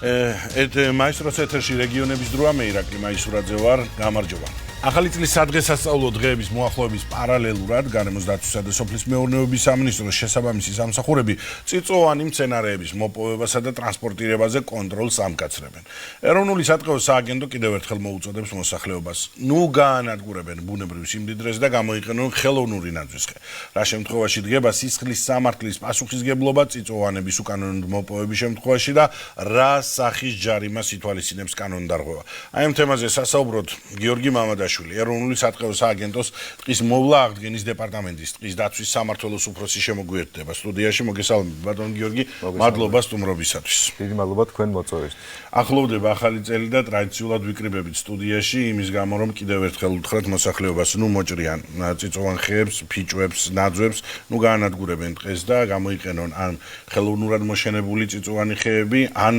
ერთ მაესტროს ეთერში რეგიონების დროა მე ირაკლი მაისურაძე ვარ, გამარჯობა. ახალი წლის სადღესასწაულო დღეების მოახლოების პარალელურად გარემოს დაცვისა და სოფლის მეურნეობის სამინისტროს შესაბამისი სამსახურები წიწვოვანი მცენარეების მოპოვებასა და ტრანსპორტირებაზე კონტროლს ამკაცრებენ. ეროვნული სატყეო სააგენტო კიდევ ერთხელ მოუწოდებს მოსახლეობას ნუ გაანადგურებენ ბუნებრივ სიმდიდრეს და გამოიყენონ ხელოვნური ნაძვისხე. რა შემთხვევაში დგება სისხლის სამართლის პასუხისგებლობა წიწვოვანების უკანონოდ მოპოვების შემთხვევაში და რა სახის ჯარიმას ითვალისწინებს კანონდარღვევა. აი ამ თემაზე სასაუბროთ გიორგი მამადაშვილი ეროვნული სატყეო სააგენტოს ტყის მოვლა აღდგენის დეპარტამენტის ტყის დაცვის სამმართველოს უფროსი შემოგვიერთდება სტუდიაში. მოგესალმებით ბატონ გიორგი, მადლობა სტუმრობისათვის. დიდი მადლობა თქვენ მოწვევისთვის. ახლოვდება ახალი წელი და ტრადიციულად ვიკრიბებით სტუდიაში იმის გამო რომ კიდევ ერთხელ უთხრათ მოსახლეობას ნუ მოჭრიან წიწვოვან ხეებს, ფიჭვებს, ნაძვებს, ნუ გაანადგურებენ ტყეს და გამოიყენონ ან ხელოვნურად მოშენებული წიწვოვანი ხეები, ან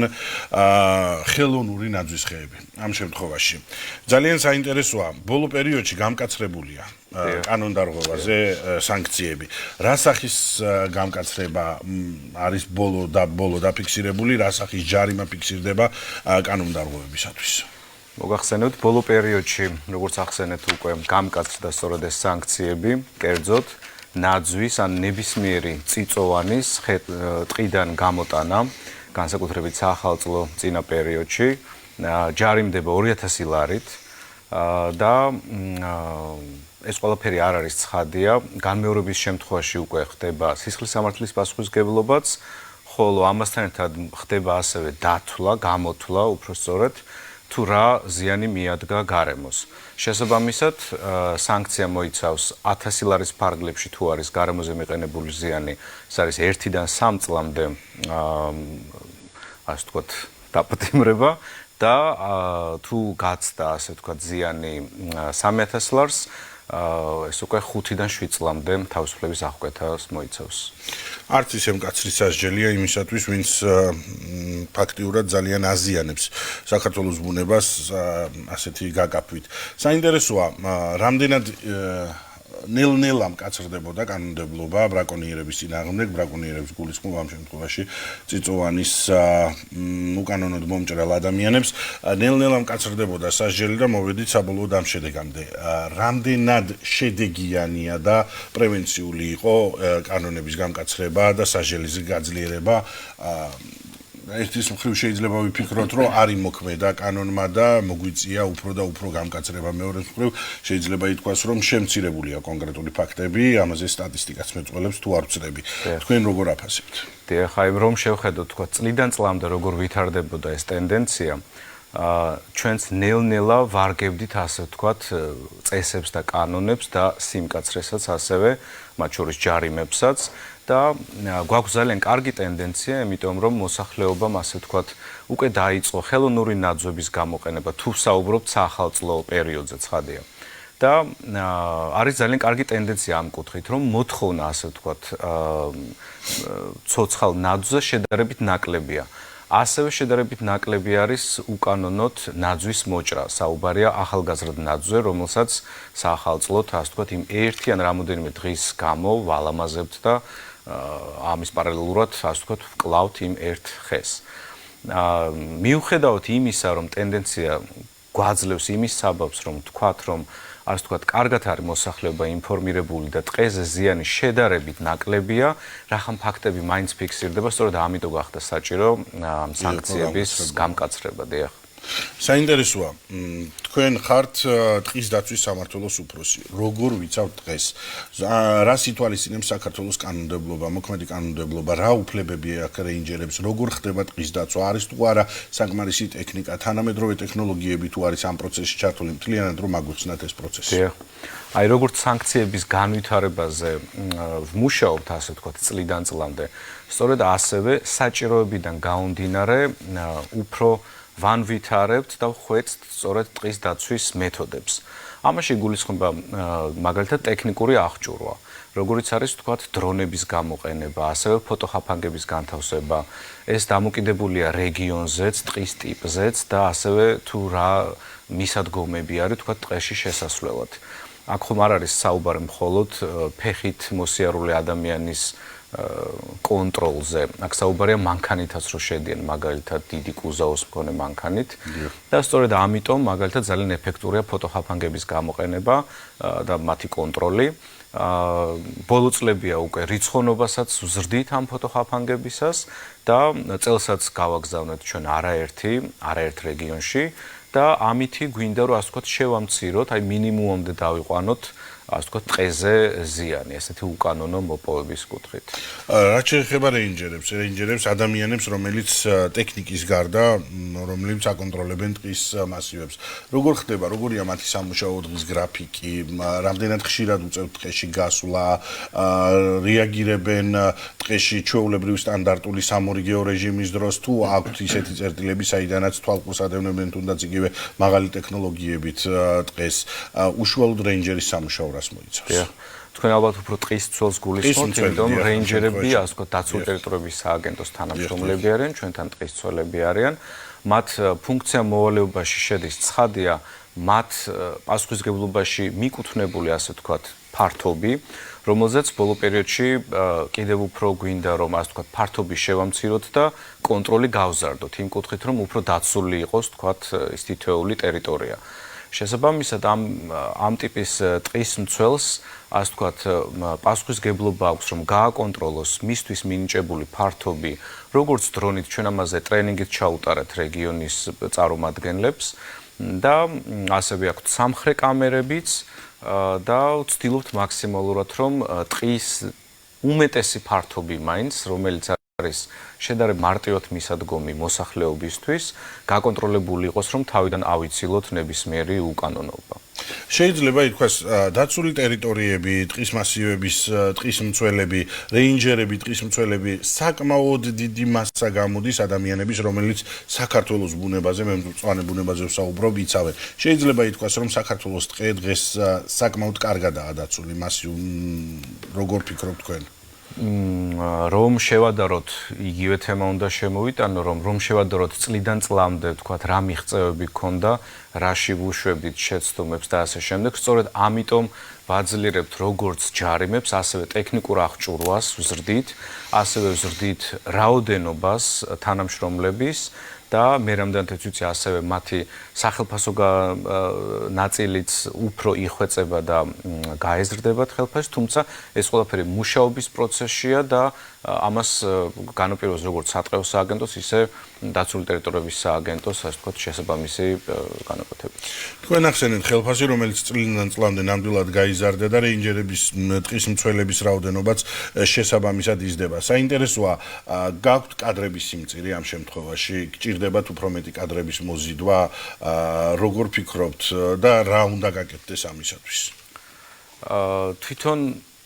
ხელოვნური ნაძვის ხეები. ამ შემთხვევაში ძალიან საინტერესოა ბოლო პერიოდში გამკაცრებულია კანონდარღვევაზე სანქციები. რა სახის გამკაცრება არის ბოლო დაფიქსირებული, რა სახის ჯარიმა ფიქსირდება კანონდარღვევებისათვის? მოგახსენებთ, ბოლო პერიოდში, როგორც ახსენეთ, უკვე გამკაცრდა სწორედ ეს სანქციები, კერძოდ ნაძვის ან ნებისმიერი წიწვოვანის ტყიდან გამოტანა, განსაკუთრებით საახალწლო წინა პერიოდში, ჯარიმდება 2000 ლარით და ეს ყველაფერი არ არის ცხადია, განმეორების შემთხვევაში უკვე ხდება სისხლის სამართლის პასუხისგებლობაც, ხოლო ამასთან ერთად ხდება ასევე დათვლა, გამოთვლა, უпростоრად თუ რა ზიანი მიადგა გარემოს. შესაბამისად, სანქცია მოიცავს 1000 ლარის ფარგლებში თუ არის გარემოზე მიყენებული ზიანი, ეს არის 1-დან 3 წლამდე ასე ვთქვათ, დაპატიმრება და თუ გაცდა ასე ვთქვათ ზიანი 3000 ლარს, ეს უკვე 5-დან 7 წლამდე თავისუფლების აღკვეთას მოიცავს. არც ისე მკაცრი სასჯელია იმისათვის, ვინც ფაქტიურად ძალიან აზიანებს საქართველოს ბუნებას ასეთი გაკაფვით. საინტერესოა, რამდენად ნელ-ნელა მკაცრდებოდა კანონმდებლობა ბრაკონიერების წინააღმდეგ, ბრაკონიერების გულისხმობა ამ შემთხვევაში წიწვოვანის უკანონოდ მომჭრელ ადამიანებს, ნელ-ნელა მკაცრდებოდა სასჯელი და მოვედით საბოლოოდ ამ შედეგამდე. რამდენად შედეგიანია და პრევენციული იყო კანონების გამკაცრება და სასჯელის გაძლიერება? ერთის მხრივ შეიძლება ვიფიქროთ, რომ არ იმოქმედა კანონმა და მოგვიწია უფრო და უფრო გამკაცრება. მეორეს მხრივ შეიძლება ითქვას, რომ შემცირებულია კონკრეტული ფაქტები, ამაზე სტატისტიკაც მეწველებს თუ არ ვწდები. თქვენ როგორ აფასებთ? დიახ, აი რომ შევხედოთ, თქვა წლიდან წლამდე როგორ ვითარდებოდა ეს ტენდენცია, ჩვენც ნელ-ნელა ვარგებდით ასე ვთქვათ წესებს და კანონებს და სიმკაცრესაც ასევე, მათ შორის ჯარიმებსაც. და გვაქვს ძალიან კარგი ტენდენცია, იმიტომ რომ მოსახლეობამ ასე ვთქვათ, უკვე დაიწყო ხელოვნური ნაძვების გამოყენება, თუ საუბრობთ საახალწლო პერიოდზე, ცხადია. და არის ძალიან კარგი ტენდენცია ამ კუთხით, რომ მოთხოვნა ასე ვთქვათ, ცოცხალ ნაძვზე შედარებით ნაკლებია. ასევე შედარებით ნაკლები არის უკანონოდ ნაძვის მოჭრა. საუბარია ახალგაზრდა ნაძვზე, რომელსაც საახალწლოდ, ასე ვთქვათ, იმ ერთი ან რამოდენიმე დღის გამო ვალამაზებთ და ამის პარალელურად, ასე ვთქვათ, ვკლავთ იმ ერთ ხეს. მიუხედავად იმისა, რომ ტენდენცია გვაძლევს იმის საბაბს, რომ ვთქვათ, რომ ასე ვთქვათ, კარგად არის მოსახლეობა ინფორმირებული და ტყეზე ზიანი შედარებით ნაკლებია, რახან ფაქტები მაინც ფიქსირდება, სწორედ ამიტომ გახდა საჭირო სანქციების გამკაცრება, დიახ. საინტერესოა, თქვენ ხართ ტყის დაცვის სამმართველოს უფროსი. როგორ ვიცავთ დღეს? რას ითვალისწინებს საქართველოს კანონმდებლობა, მოქმედი კანონმდებლობა, რა უფლებები აქვს რეინჯერებს, როგორ ხდება ტყის დაცვა, არის თუ არა საკმარისი ტექნიკა, თანამედროვე ტექნოლოგიები თუ არის ამ პროცესში ჩართული, მთლიანად რომ აგვიხსნათ ეს პროცესი. დიახ. აი როგორც სანქციების განვითარებაზე ვმუშაობთ, ასე ვთქვათ, წლიდან წლამდე, სწორედ ასევე საჭიროებიდან გამომდინარე უფრო ვანვითარებთ და ვხვეწთ სწორედ ტყის დაცვის მეთოდებს. ამაში გულისხმობა მაგალითად ტექნიკური აღჭურვა, როგორიც არის ვთქვათ დრონების გამოყენება, ასევე ფოტოხაფანგების განთავსება. ეს დამოკიდებულია რეგიონზეც, ტყის ტიპზეც და ასევე თუ რა მისადგომები არის ვთქვათ ტყეში შესასვლელად. აქ ხომ არ არის საუბარი მხოლოდ ფეხით მოსიარულე ადამიანის კონტროლზე. აქ საუბარია მანქანითაც რო შედიან მაგალითად დიდი კუზაოს მქონე მანქანით და სწორედ ამიტომ მაგალითად ძალიან ეფექტურია ფოტოხაფანგების გამოყენება და მათი კონტროლი. ბოლო წლებია უკვე რიცხოვნობასაც ვზრდით ამ ფოტოხაფანგებისას და წელსაც გავაგზავნეთ ჩვენ არაერთ რეგიონში და ამითი გვინდა რომ ასე ვთქვათ შევამციროთ, აი მინიმუმამდე დავიყვანოთ ასე ვთქვათ ტყეზე ზიანი, ესეთი უკანონო მოპოვების კუთხით. რაც შეეხება რეინჯერებს, ადამიანებს, რომელიც ტექნიკის გარდა, რომლებიც აკონტროლებენ ტყის მასივებს. როგორ ხდება, როგორია მათი სამუშაო დღის გრაფიკი, რამდენად ხშირად უწევთ ტყეში გასვლა, რეაგირებენ ტყეში ჩვეულებრივი სტანდარტული სამორიგეო რეჟიმის დროს თუ აქვთ ისეთი წერტილები, საიდანაც თვალყურს ადევნებენ თუნდაც იგივე მაღალი ტექნოლოგიებით ტყეს, უშუალოდ რეინჯერის სამუშაო მოიცავს. თქვენ ალბათ უფრო ტყის მცველს გულისხმობთ, იმიტომ რეინჯერები, ასე ვთქვათ, დაცული ტერიტორიების სააგენტოს თანამშრომლები არიან, ჩვენთან ტყის მცველები არიან. მათ ფუნქცია მოვალეობაში შედის ცხადია, მათ პასუხისმგებლობაში მიკუთვნებული, ასე ვთქვათ, ფართობი, რომელზეც ბოლო პერიოდში კიდევ უფრო გვინდა რომ ასე ვთქვათ, ფართობი შევამციროთ და კონტროლი გავზარდოთ, იმ კუთხით რომ უფრო დაცული იყოს, ვთქვათ, ის თითოეული ტერიტორია. შესაბამისად ამ ტიპის ტყის მცველს, ასე ვთქვათ, პასუხისმგებლობა აქვს, რომ გააკონტროლოს მისთვის მინიჭებული ფართობი, როგორც დრონით ჩვენ ამაზე ტრენინგით ჩაუტარეთ რეგიონის წარმომადგენლებს და ასევე აქვთ სამხრე კამერებიც და ვცდილობთ მაქსიმალურად, რომ ტყის უმეტესი ფართობი მაინც, რომელიც არის შედარებით მარტივად მისადგომი მოსახლეობისთვის, გაკონტროლებული იყოს, რომ თავიდან ავიცილოთ ნებისმიერი უკანონობა. შეიძლება ითქვას, დაცული ტერიტორიები, ტყის მასივების, ტყის მცველები, რეინჯერები, ტყის მცველები საკმაოდ დიდი მასა გამოდის ადამიანების, რომელიც საქართველოს ბუნებაზე, მე მწვანე ბუნებაზე ვსაუბრობ, იცავენ. შეიძლება ითქვას, რომ საქართველოს ტყე დღეს საკმაოდ კარგადაა დაცული, მასი როგორ ფიქრობთ თქვენ? რომ შევადაროთ, იგივე თემა უნდა შემოვიტანო, რომ შევადაროთ წლიდან წლამდე, ვთქვათ, რა მიღწევები გქონდა, რაში ვუშვებდით შეცდომებს და ასე შემდეგ. სწორედ ამიტომ ვაძლიერებთ როგორც ჯარიმებს, ასევე ტექნიკურ აღჭურვას ვზრდით, ასევე ვზრდით რაოდენობას თანამშრომლების და მე რამდენადაც ვიცი, ასევე მათი სახელფასო ნაწილიც უფრო იხვეწება და გაეზრდება ხელფასი, თუმცა ეს ყველაფერი მუშაობის პროცესია და ამას განაპირობებს როგორც სატყეო სააგენტოს, ისე დაცული ტერიტორიების სააგენტოს, ასე ვთქვათ, შესაბამისი განაკვეთები. თქვენ ახსენეთ ხელფასი, რომელიც წლიდან წლამდე ნამდვილად გაიზარდა და რეინჯერების ტყის მცველების რაოდენობაც შესაბამისად იზრდება. საინტერესოა, გაქვთ კადრების სიმწირე ამ შემთხვევაში, გჭირდებათ უფრო მეტი კადრების მოზიდვა, როგორ ფიქრობთ და რა უნდა გაკეთდეს ამისათვის? თვითონ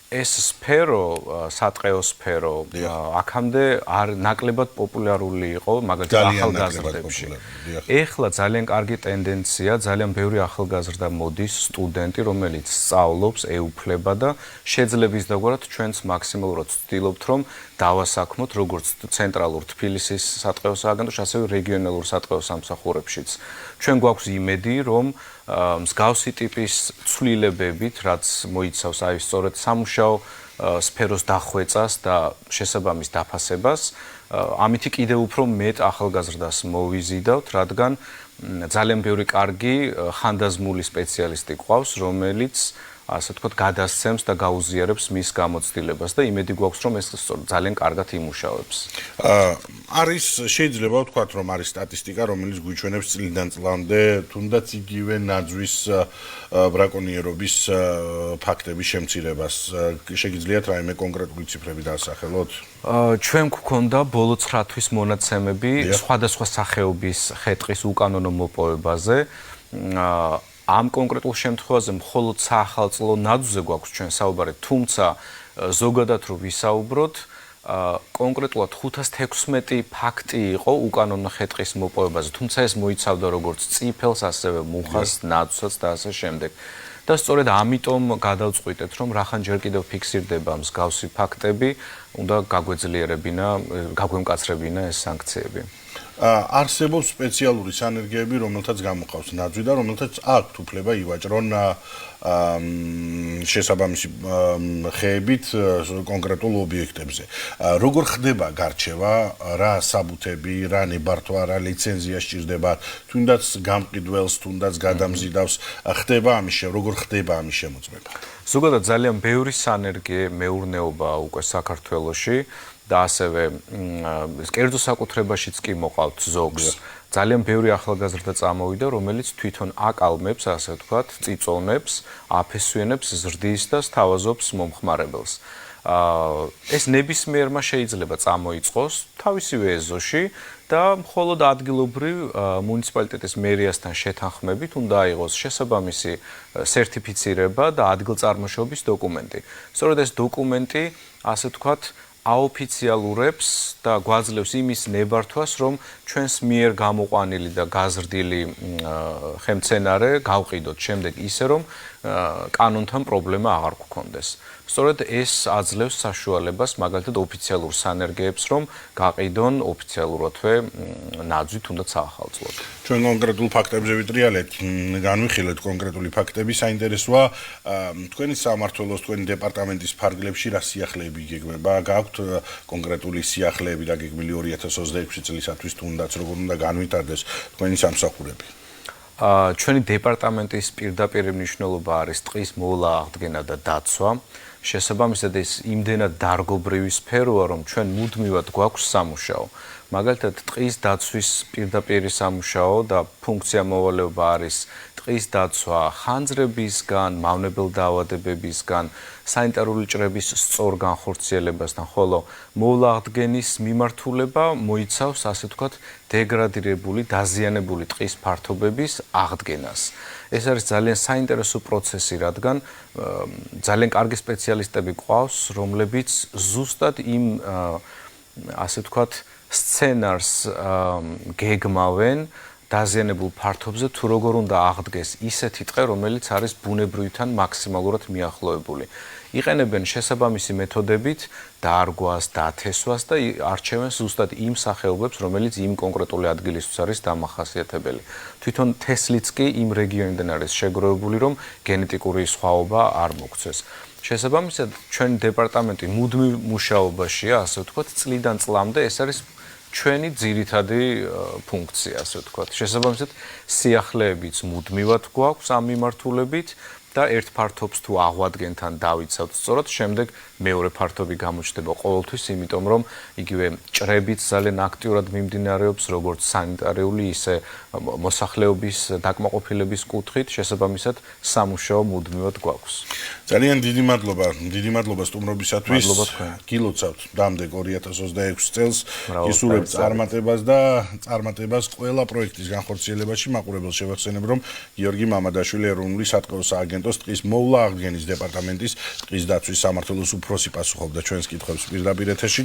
ეს სფერო, სატყეო სფერო, აქამდე არ ნაკლებად პოპულარული იყო, მაგალითად ახალგაზრდებში. ეხლა ძალიან კარგი ტენდენცია, ძალიან ბევრი ახალგაზრდა მოდის, სტუდენტი, რომელიც სწავლობს, ეუფლება და შეძლების დაგვარად ჩვენც მაქსიმალურად ვცდილობთ, რომ დავასაქმოთ როგორც ცენტრალურ თბილისის სატყეო სააგენტოში, ასევე რეგიონალურ სატყეო სამსახურებშიც. ჩვენ გვაქვს იმედი, რომ მსგავსი ტიპის ცვლილებებით, რაც მოიცავს აი სწორედ სამუშაო სფეროს დახვეწას და შესაბამის დაფასებას, ამითი კიდევ უფრო მეტ ახალგაზრდას მოვიზიდავთ, რადგან ძალიან ბევრი კარგი ხანდაზმული სპეციალისტი გვყავს, რომელიც ასე ვთქვათ, გადასცემს და გაუზიარებს მის გამოცდილებას და იმედი გვაქვს, რომ ეს ძალიან კარგად იმუშავებს. არის შეიძლება ვთქვათ, რომ არის სტატისტიკა, რომელიც გვიჩვენებს წლიდან წლამდე თუნდაც იგივე ნაძვის ბრაკონიერობის ფაქტების შემცირებას. შეგიძლიათ რაიმე კონკრეტული ციფრები დაასახელოთ? ჩვენ გვქონდა ბოლო 9 თვის მონაცემები სხვადასხვა სახეობის ხე-ტყის უკანონო მოპოვებაზე. ამ კონკრეტულ შემთხვევაზე მხოლოდ საახალწლო ნაძვზე გვაქვს ჩვენ საუბარი, თუმცა ზოგადად რო ვისაუბროთ, კონკრეტულად 516 ფაქტი იყო უკანონო ხე-ტყის მოპოვებაზე, თუმცა ეს მოიცავდა როგორც წიფელს, ასევე მუხას, ნაძვსაც და ასე შემდეგ. და სწორედ ამიტომ გადავწყვიტეთ, რომ რახან ჯერ კიდევ ფიქსირდება მსგავსი ფაქტები, უნდა გაგვემკაცრებინა ეს სანქციები. არსებობს სპეციალური სანერგეები, რომელთაც გამოყავს ნაძვი და რომელთაც აქვთ უფლება ივაჭრონ შესაბამისი ხეებით კონკრეტულ ობიექტებზე. Როგორ ხდება გარჩევა, რა საბუთები, რა ნებართვა, რა ლიცენზია სჭირდება, თუნდაც გამყიდველს, თუნდაც გადამზიდავს, ხდება ამის როგორ ხდება ამის შემოწმება? ზოგადად ძალიან ბევრი სანერგე მეურნეობა უკვე საქართველოში და ასევე კერძო საკუთრებაშიც კი მოყავთ ზოგს. ძალიან ბევრი ახალგაზრდა წამოვიდა, რომელიც თვითონ აკალმებს, ასე ვთქვათ, წიწონებს, აფესვენებს ზრდის და სთავაზობს მომხმარებელს. ეს ნებისმიერმა შეიძლება წამოიწყოს თავისივე ეზოში და მხოლოდ ადგილობრივ მუნიციპალიტეტის მერიასთან შეთანხმებით უნდა აიღოს შესაბამისი სერტიფიცირება და ადგილწარმოშობის დოკუმენტი. სწორედ ეს დოკუმენტი, ასე ვთქვათ, აოფიციალურებს და გვაძლევს იმის ნებართვას, რომ ჩვენს მიერ გამოყვანილი და გაზრდილი ხემცენარე გავყიდოთ შემდეგ ისე, რომ კანონთან პრობლემა აღარ გქონდეს. სწორედ ეს აძლევს საშუალებას მაგალითად ოფიციალურ სანერგეებს, რომ გაყიდონ ოფიციალურადვე ნაძვი თუნდაც საახალწლოდ. ჩვენ კონკრეტულ ფაქტებზე ვიტრიალეთ, განვიხილეთ კონკრეტული ფაქტები, საინტერესოა თქვენი სამმართველოს, თქვენი დეპარტამენტის ფარგლებში რა სიახლეები იგეგმება, გაქვთ კონკრეტული სიახლეები დაგეგმილი 2026 წლისათვის თუნდაც როგორ უნდა განვითარდეს თქვენი სამსახურები? ჩვენი დეპარტამენტის პირდაპირ მნიშვნელობა არის ტყის მოვლა, აღდგენა და დაცვა. შესაბამისად ეს იმდენად დარგობრივი სფეროა, რომ ჩვენ მუდმივად გვაქვს სამუშაო. მაგალითად, ტყის დაცვის პირდაპირი სამუშაო და ფუნქცია მოვალეობა არის ტყის დაცვა ხანძრებისგან, მავნებელ დაავადებებისგან, სანიტარული ჭრების სწორ განხორციელებასთან, ხოლო მოვლა-აღდგენის მიმართულება მოიცავს, ასე ვთქვათ, დეგრადირებული, დაზიანებული ტყის ფართობების აღდგენას. ეს არის ძალიან საინტერესო პროცესი, რადგან ძალიან კარგი სპეციალისტები გვყავს, რომლებიც ზუსტად იმ ასე ვთქვათ, სცენარს გეგმავენ დაზიანებულ ფართობზე, თუ როგორ უნდა აღდგეს ისეთი ტყე, რომელიც არის ბუნებრივთან მაქსიმალურად მიახლოებული. იყენებენ შესაბამისი მეთოდებით დარგვას, დათესვას და არჩევენ ზუსტად იმ სახეობებს, რომელიც იმ კონკრეტული ადგილისთვის არის დამახასიათებელი. თვითონ თესლიც კი იმ რეგიონიდან არის შეგროვებული, რომ გენეტიკური სხვაობა არ მოგვცეს. შესაბამისად, ჩვენი დეპარტამენტი მუდმივ მუშაობაშია, ასე ვთქვათ, წლიდან წლამდე ეს არის ჩვენი ძირითადი ფუნქცია, ასე ვთქვათ. შესაბამისად, სიახლეებიც მუდმივად გვაქვს ამ მიმართულებით და ერთ ფართობს თუ აღვადგენთან დავიცავთ სწორად, შემდეგ მეორე ფართობი გამოჩნდება ყოველთვის, იმიტომ რომ იგივე ჭრებიც ძალიან აქტიურად მიმდინარეობს, როგორც სანიტარიული, ისე მოსახლეობის დაკმაყოფილების კუთხით, შესაბამისად სამუშაო მუდმივად გვაქვს. ძალიან დიდი მადლობა სტუმრობისათვის. გილოცავთ დამდეგ 2026 წელს, გისურვებთ წარმატებას და წარმატებას ყველა პროექტის განხორციელებაში. მაყურებელს შევახსენებ, რომ გიორგი მამადაშვილი ეროვნული სატყეო სააგენტოს ტყის მოვლა-აღდგენის დეპარტამენტის ტყის დაცვის სამმართველოს უფროსი პასუხობდა ჩვენს კითხვებს პირდაპირ ეთერში.